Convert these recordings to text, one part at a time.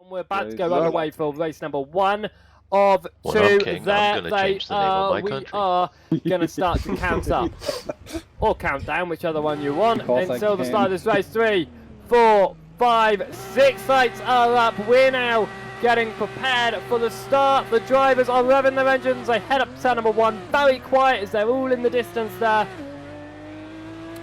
We're about to go underway for race number 1 of 2. There they are. We are going to start to count up. Or count down, whichever one you want. Until the start of this race. 3, 4, 5, 6 lights are up. We're now getting prepared for the start. The drivers are revving their engines. They head up to turn number 1. Very quiet as they're all in the distance there.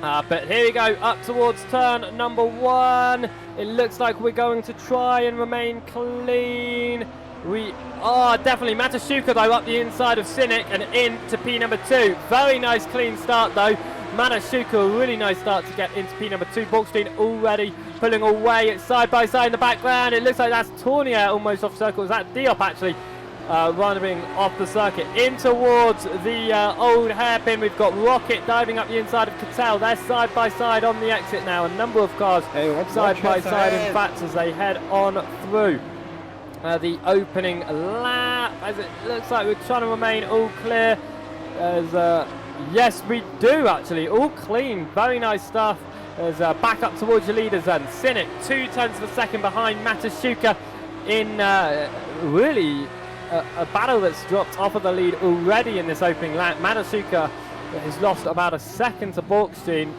But here we go, up towards turn number 1. It looks like we're going to try and remain clean. We are definitely. Matasuka though up the inside of Cynic and into P number 2. Very nice clean start though. Matasuka, a really nice start to get into P number 2. Borgstein already pulling away. It's side by side in the background. It looks like that's Tournier almost off circle. Is that Diop actually? Running off the circuit in towards the old hairpin. We've got Rocket diving up the inside of Cattell. They're side by side on the exit now. A number of cars side by side, in fact, as they head on through the opening lap. As it looks like we're trying to remain all clear. As yes, we do actually. All clean. Very nice stuff. As back up towards your leaders then. Cynic 2 tenths of a second behind Matasuka in really a battle that's dropped off of the lead already in this opening lap. Matasuka has lost about a second to Borgstein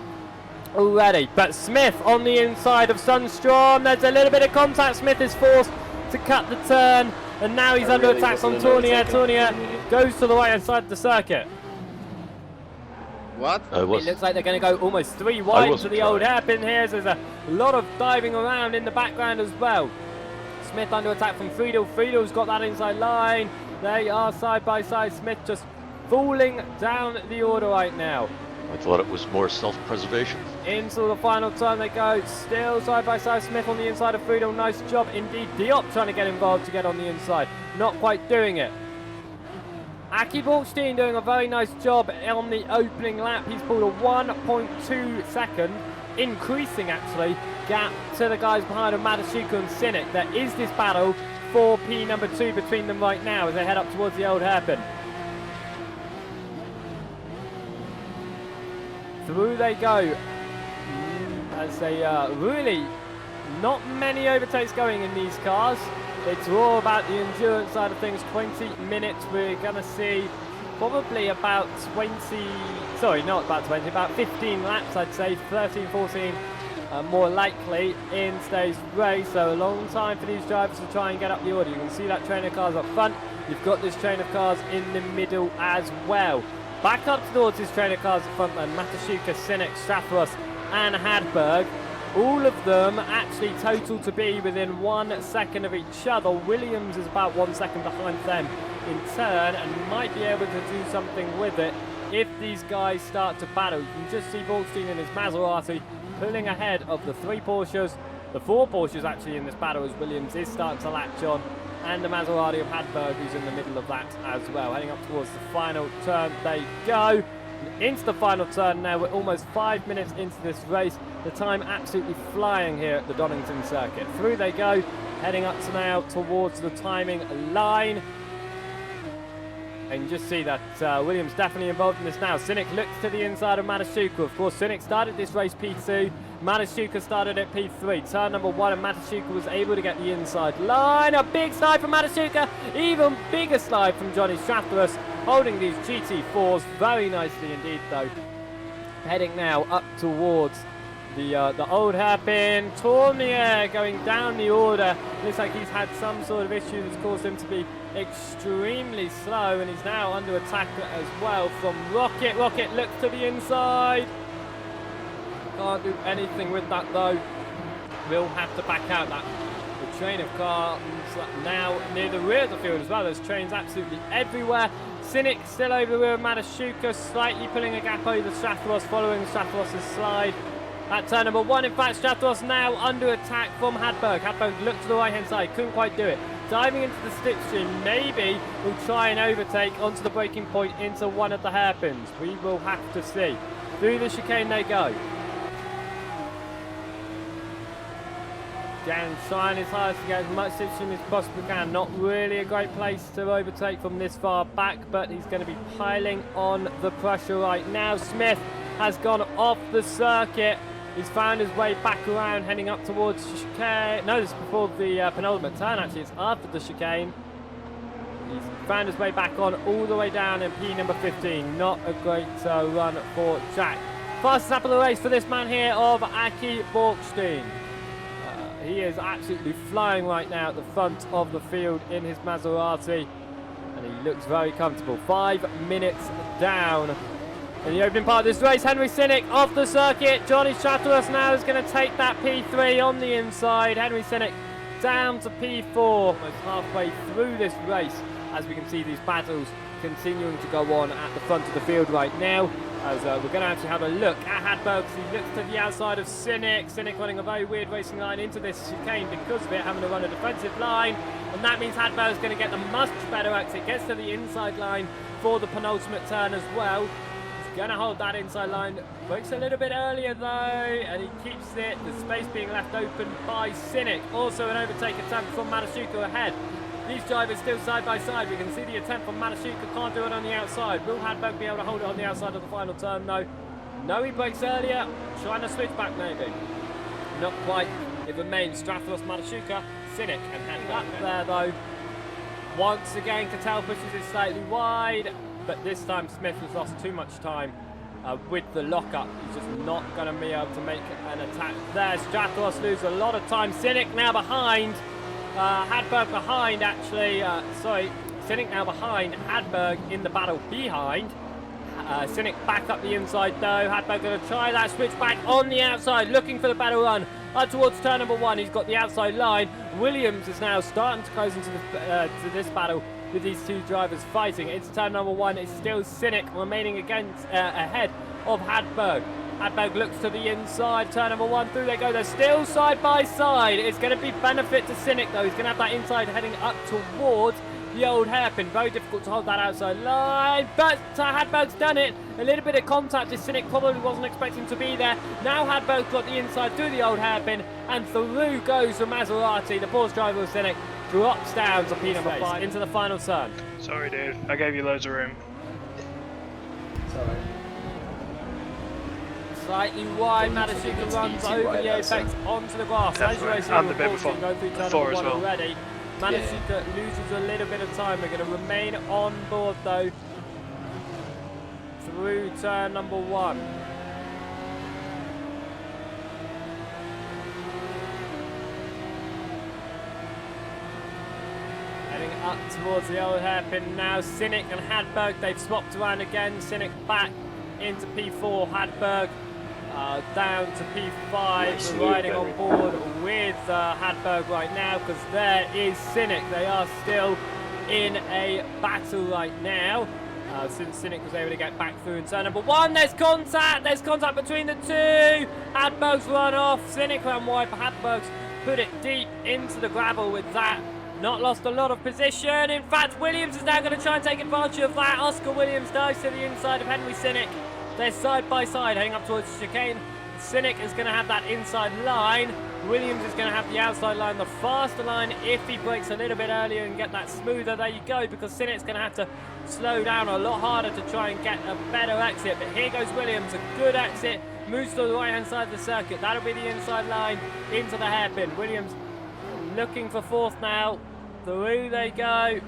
already. But Smith on the inside of Sunstrom. There's a little bit of contact. Smith is forced to cut the turn. And now he's under attack from Tournier. Tournier goes to the right hand side of the circuit. What? It looks like they're going to go almost 3 wide to the old hairpin here. So there's a lot of diving around in the background as well. Smith under attack from Friedel. Friedel's got that inside line. They are side by side. Smith just falling down the order right now. I thought it was more self-preservation. Into the final turn they go. Still side by side. Smith on the inside of Friedel. Nice job indeed. Diop trying to get involved to get on the inside. Not quite doing it. Aki Borgstein doing a very nice job on the opening lap. He's pulled a 1.2 second, increasing actually, gap to the guys behind of Matasuka and Cynic. There is this battle for P number 2 between them right now as they head up towards the old hairpin. Through they go. As they really not many overtakes going in these cars. It's all about the endurance side of things. 20 minutes. We're going to see probably about 20, sorry, not about 20, about 15 laps, I'd say, 13, 14, more likely in today's race. So a long time for these drivers to try and get up the order. You can see that train of cars up front. You've got this train of cars in the middle as well. Back up towards this train of cars up front then. Matasuka, Cynic, Stratharos and Hadberg. All of them actually total to be within 1 second of each other. Williams is about 1 second behind them in turn and might be able to do something with it if these guys start to battle. You can just see Borgstein and his Maserati pulling ahead of the 3 Porsches, the 4 Porsches actually in this battle as Williams is starting to latch on, and the Maserati of Hadberg who's in the middle of that as well. Heading up towards the final turn they go. Into the final turn now. We're almost 5 minutes into this race. The time absolutely flying here at the Donington circuit. Through they go, heading up to now towards the timing line. And you just see that Williams definitely involved in this now. Cynic looks to the inside of Matasuka. Of course, Cynic started this race P2. Matasuka started at P3. Turn number 1 and Matasuka was able to get the inside line. A big slide from Matasuka. Even bigger slide from Johnny Stratharos. Holding these GT4s very nicely indeed though. Heading now up towards the old hairpin. Tournier going down the order. Looks like he's had some sort of issue that's caused him to be extremely slow, and he's now under attack as well from Rocket. Rocket looks to the inside. Can't do anything with that though. Will have to back out. That the train of cars now near the rear of the field as well. There's trains absolutely everywhere. Cynic still over the rear of Matasuka, slightly pulling a gap over Stratharos, following Stratharos' slide. At turn number 1, in fact, Stratharos now under attack from Hadberg. Hadberg looked to the right-hand side, couldn't quite do it. Diving into the slipstream, maybe will try and overtake onto the braking point into one of the hairpins. We will have to see. Through the chicane they go. Again, trying his hardest to get as much slipstream as possibly can. Not really a great place to overtake from this far back, but he's going to be piling on the pressure right now. Smith has gone off the circuit. He's found his way back around, heading up towards the chicane. No, this is before the penultimate turn, actually. It's after the chicane. He's found his way back on, all the way down in P number 15. Not a great run for Jack. Fastest lap of the race for this man here of Aki Borkstein. He is absolutely flying right now at the front of the field in his Maserati. And he looks very comfortable. 5 minutes down. In the opening part of this race, Henry Sinnick off the circuit. Johnny Chatteras now is going to take that P3 on the inside. Henry Sinnick down to P4, almost halfway through this race, as we can see these battles continuing to go on at the front of the field right now. As we're going to actually have a look at Hadberg. He looks to the outside of Sinnick. Sinnick running a very weird racing line into this chicane because of it, having to run a defensive line. And that means Hadberg is going to get the much better exit. Gets to the inside line for the penultimate turn as well. Going to hold that inside line. Breaks a little bit earlier though, and he keeps it. The space being left open by Sinnick. Also an overtake attempt from Matasuka ahead. These drivers still side by side. We can see the attempt from Matasuka. Can't do it on the outside. Will Hadberg be able to hold it on the outside of the final turn though? No, he breaks earlier. Trying to switch back maybe. Not quite. It remains Strathos, Matasuka, Sinnick, and Hadberg up there though. Once again, Cattell pushes it slightly wide. But this time Smith has lost too much time with the lockup. He's just not going to be able to make an attack there. Stratos loses a lot of time. Sinnick now behind. Hadberg behind actually. Sinnick now behind. Hadberg in the battle behind. Sinnick back up the inside though. Hadberg going to try that switch back on the outside, looking for the battle run. Up towards turn number 1, he's got the outside line. Williams is now starting to close into this battle with these two drivers fighting. Into turn number 1, it's still Sinnick remaining ahead of Hadberg. Hadberg looks to the inside, turn number 1, through they go. They're still side by side. It's going to be benefit to Sinnick though. He's going to have that inside heading up towards the old hairpin. Very difficult to hold that outside line, but Hadberg's done it. A little bit of contact as Sinnick probably wasn't expecting to be there. Now Hadberg's got the inside through the old hairpin, and through goes the Maserati. The Porsche driver of Sinnick drops down to P number 5 into the final turn. Sorry dude, I gave you loads of room. Sorry. Slightly wide, Matasuka runs over the apex onto the grass. As you see, and the bit before. Going through turn Before number as 1 well. already. Matasuka loses a little bit of time. We're going to remain on board though through turn number 1. Heading up towards the old hairpin now. Sinnick and Hadberg, they've swapped around again. Sinnick back into P4. Hadberg down to P5. We're riding on board with Hadberg right now because there is Sinnick. They are still in a battle right now. Since Sinnick was able to get back through in turn number 1, there's contact between the two. Hadberg's run off. Sinnick ran wide, but Hadberg's put it deep into the gravel with that. Not lost a lot of position. In fact, Williams is now going to try and take advantage of that. Oscar Williams dives to the inside of Henry Sinnick. They're side by side heading up towards the chicane. Sinnick is going to have that inside line. Williams is going to have the outside line, the faster line. If he breaks a little bit earlier and get that smoother, there you go, because Sinnick's going to have to slow down a lot harder to try and get a better exit. But here goes Williams, a good exit, moves to the right hand side of the circuit. That'll be the inside line into the hairpin. Williams looking for 4th now. Through they go.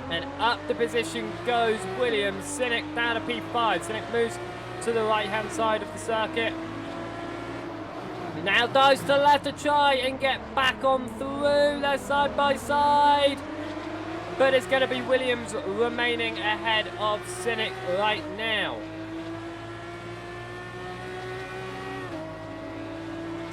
And up the position goes Williams. Sinnick down to P5. Sinnick moves to the right hand side of the circuit. Now dives to the left to try and get back on through. They're side by side. But it's going to be Williams remaining ahead of Sinnick right now.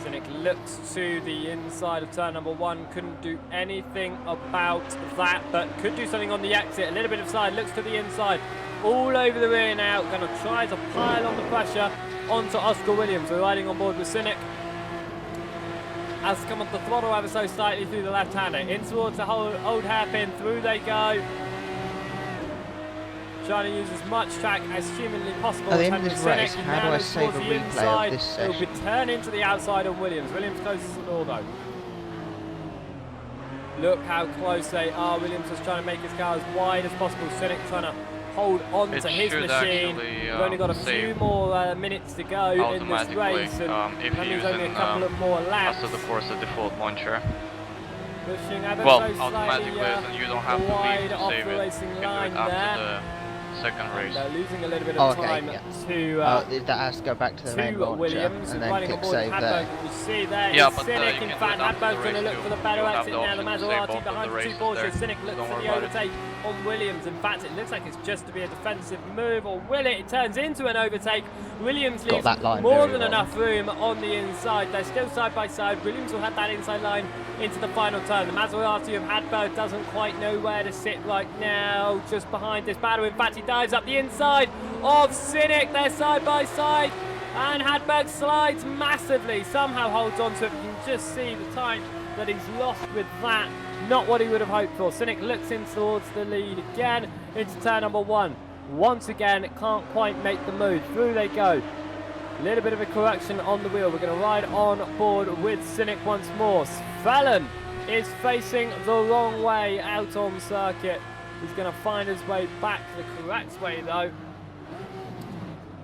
Sinnick looks to the inside of turn number 1. Couldn't do anything about that, but could do something on the exit. A little bit of side, looks to the inside. All over the rear now. Going to try to pile on the pressure onto Oscar Williams. We're riding on board with Sinnick. Has come off the throttle ever so slightly through the left-hander. In towards the whole old hairpin. Through they go. Trying to use as much track as humanly possible. At the end of this race, how do I save a replay of this session? It'll be turn into the outside of Williams. Williams closes the door though. Look how close they are. Williams is trying to make his car as wide as possible. Sinnick trying to hold on to his should machine. actually, We've only got a few save more minutes to go in this automatically, race, and if that you means use only a an couple of more laps. Assetto Corsa default launcher. Pushing ever Well, so automatically, slightly so you don't have to wide leave to off save the it. racing You can do line it after there. the second race. They're losing a little bit Oh, of okay, time yeah. to that has to go back to the main launcher Williams and then riding click aboard save Hadberg. there. You see there Yeah, is but, Cynic. you In can fact, do it after the Hadberg's going to race look too. for the better You have exit the now. The option to save Maserati both of behind the the two races Porsches. there. Cynic looks Don't for worry the about it. overtake on Williams. In fact, it looks like it's just to be a defensive move, or will it? It turns into an overtake. Williams Got leaves that line more very than well. enough room on the inside. They're still side by side. Williams will have that inside line into the final turn. The Maserati of Hadberg doesn't quite know where to sit right now, just behind this battle. In fact, he dives up the inside of Cynic. They're side by side, and Hadberg slides massively, somehow holds on to it. You can just see the time that he's lost with that. Not what he would have hoped for. Cynic looks in towards the lead again into turn number one. Once again, it can't quite make the move. Through they go. A little bit of a correction on the wheel. We're going to ride on board with Cynic once more. Fallon is facing the wrong way out on circuit. He's going to find his way back the correct way though,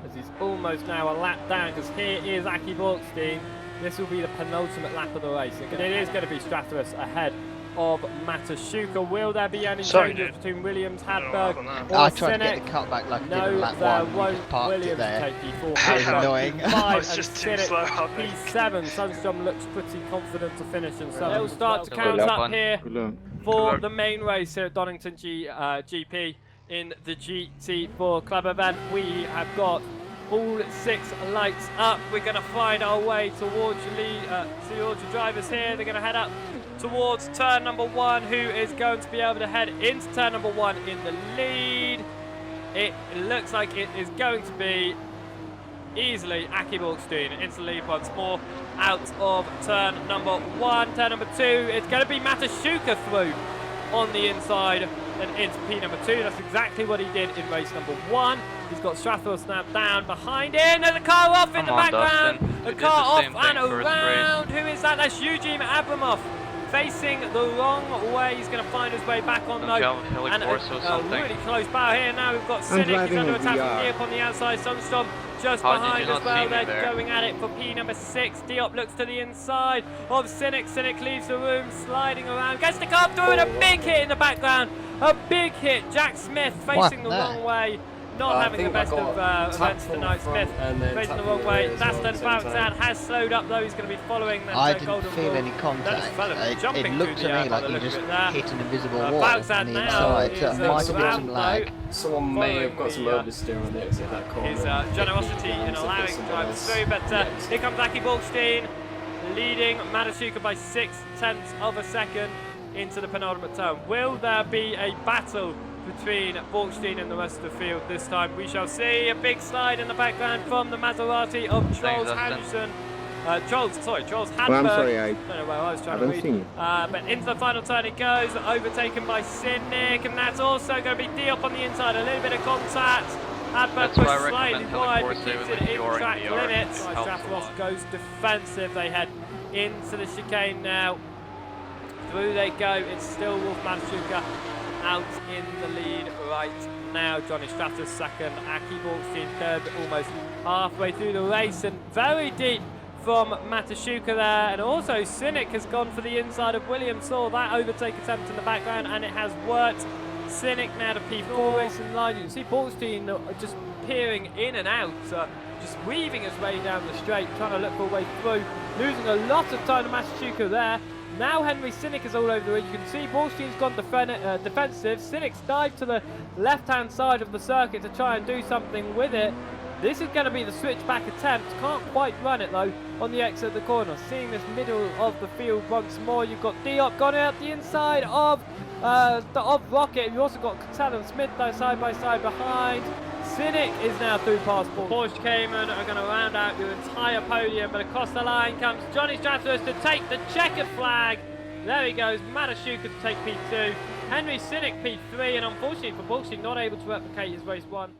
as he's almost now a lap down, because here is Aki Borkstein. This will be the penultimate lap of the race. It is going to be Strathurus ahead of Matasuka. Will there be any changes between Williams, Hadberg, or I tried to Cynic? get the cut back like I did No, in lap there one. We won't. just parked Williams it there. take P4. That was annoying. P5 I was and just too Cynic slow, I think. P7. Sunstrom looks pretty confident to finish, and so they'll start to count up here for the main race here at Donington GP in the GT4 club event. We have got all 6 lights up. We're going to find our way towards the drivers here. They're going to head up towards turn number 1, who is going to be able to head into turn number 1 in the lead. It looks like it is going to be easily Aki Borkstein into the lead once more out of turn number 1. Turn number 2, it's going to be Matasuka through on the inside and into P number 2. That's exactly what he did in race number 1. He's got Strathmore snapped down behind him. There's a car off in the background. A car off and around. Who is that? That's Eugene Abramov facing the wrong way. He's going to find his way back on though. And a really close power here. Now we've got Cynic. He's under attack from Diop on the outside. Sunstorm just behind as well. They're going at it for P number 6. Diop looks to the inside of Cynic. Cynic leaves the room, sliding around. Gets the car through, and a big hit in the background. A big hit. Jack Smith facing the wrong way. Not having the best of events tonight. Smith facing the wrong way. Dastan Boutzad has slowed up though. He's going to be following that I golden didn't feel ball. any contact. It looked to me like he just hit an invisible wall on Boutzad the now inside, so it might have been some lag. Someone may have got some oversteer on the exit of that corner. His generosity in allowing drivers through, but here comes Aki Borkstein, leading Matasuka by 0.6 of a second into the penultimate turn. Will there be a battle between Borkstein and the rest of the field this time? We shall see. A big slide in the background from the Maserati of Charles Hansen. Charles Hadberg. Well, I'm sorry, I don't know where I was trying haven't to read. seen you. But into the final turn it goes, overtaken by Cynic, and that's also going to be Diop on the inside. A little bit of contact. Hadberg pushed slightly wide, but keeps it in track limits. Strathross goes defensive. They head into the chicane now. Through they go. It's still Wolf Matasuka out in the lead right now. Johnny Strathurus second, Aki Borkstein third, almost halfway through the race, and very deep from Matasuka there. And also Cynic has gone for the inside of Williams. Saw that overtake attempt in the background, and it has worked. Cynic now to P4 racing line. You can see Borkstein just peering in and out, just weaving his way down the straight, trying to look for a way through, losing a lot of time to Matasuka there. Now Henry Cynic is all over the way. You can see Borkstein's gone defensive. Cynic's dived to the left-hand side of the circuit to try and do something with it. This is going to be the switchback attempt. Can't quite run it though on the exit of the corner. Seeing this middle of the field once more. You've got Diop gone out the inside of Rocket. You've also got Cattell and Smith though side by side behind. Cynic is now through past Porsche Cayman are going to round out your entire podium, but across the line comes Johnny Strathurus to take the checkered flag. There he goes, Matasuka to take P2, Henry Cynic P3, and unfortunately for Borkstein not able to replicate his race 1.